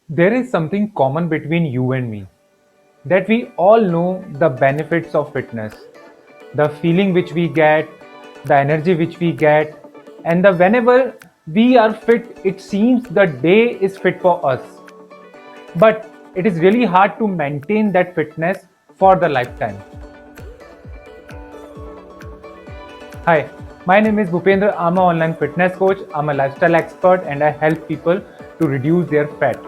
There is something common between you and me, that we all know the benefits of fitness, the feeling which we get, the energy which we get, and the whenever we are fit, it seems the day is fit for us. But it is really hard to maintain that fitness for the lifetime. Hi, my name is Bhupendra. I'm an online fitness coach, I'm a lifestyle expert, and I help people to reduce their fat.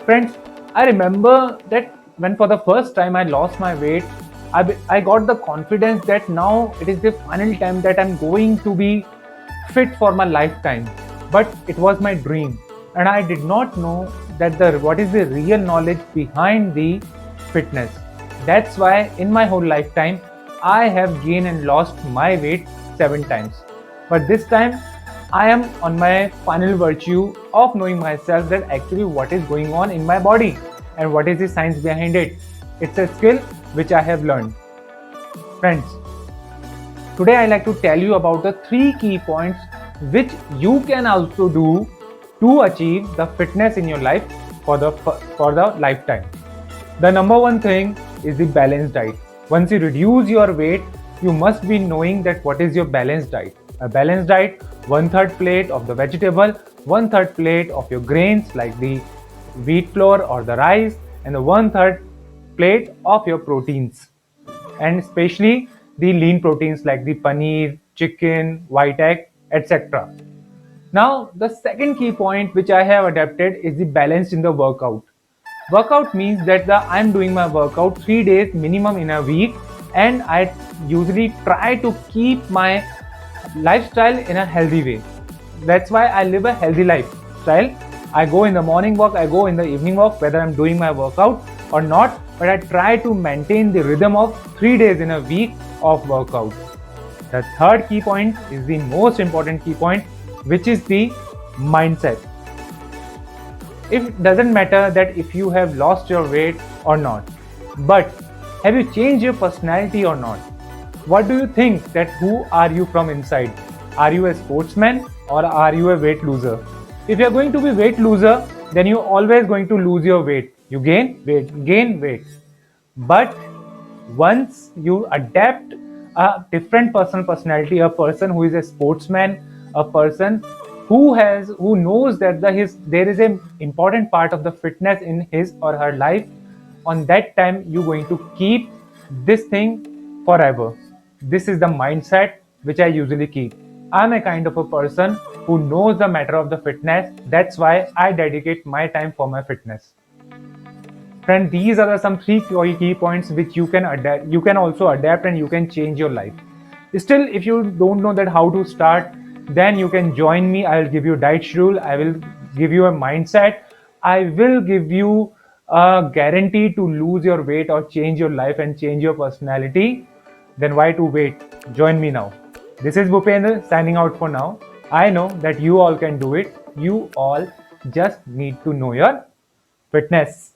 Friends, I remember that when for the first time I lost my weight, I got the confidence that now it is the final time that I'm going to be fit for my lifetime. But it was my dream, and I did not know that the what is the real knowledge behind the fitness. That's why in my whole lifetime I have gained and lost my weight 7 times. But this time I am on my final virtue of knowing myself that actually what is going on in my body and what is the science behind it. It's a skill which I have learned. Friends, today I like to tell you about the 3 key points which you can also do to achieve the fitness in your life for the lifetime. The number one thing is the balanced diet. Once you reduce your weight, you must be knowing that what is your balanced diet. A balanced diet, one third plate of the vegetable, one third plate of your grains like the wheat flour or the rice, and the one third plate of your proteins, and especially the lean proteins like the paneer, chicken, white egg, etc. Now, the second key point which I have adapted is the balance in the workout. Workout means that I'm doing my workout 3 days minimum in a week, and I usually try to keep my lifestyle in a healthy way. That's why I live a healthy lifestyle. I go in the morning walk, I go in the evening walk, whether I'm doing my workout or not, but I try to maintain the rhythm of 3 days in a week of workout. The third key point is the most important key point, which is the mindset. It doesn't matter that if you have lost your weight or not, but have you changed your personality or not? What do you think that who are you from inside? Are you a sportsman or are you a weight loser? If you're going to be weight loser, then you're always going to lose your weight. You gain weight. But once you adapt a different personal personality, a person who is a sportsman, a person who knows that there is an important part of the fitness in his or her life, on that time you're going to keep this thing forever. This is the mindset which I usually keep. I'm a kind of a person who knows the matter of the fitness. That's why I dedicate my time for my fitness. Friend, these are some 3 key points which you can adapt. You can also adapt and you can change your life. Still, if you don't know that how to start, then you can join me. I will give you a diet schedule. I will give you a mindset. I will give you a guarantee to lose your weight or change your life and change your personality. Then why to wait? Join me now. This is Bhupendra signing out for now. I know that you all can do it. You all just need to know your fitness.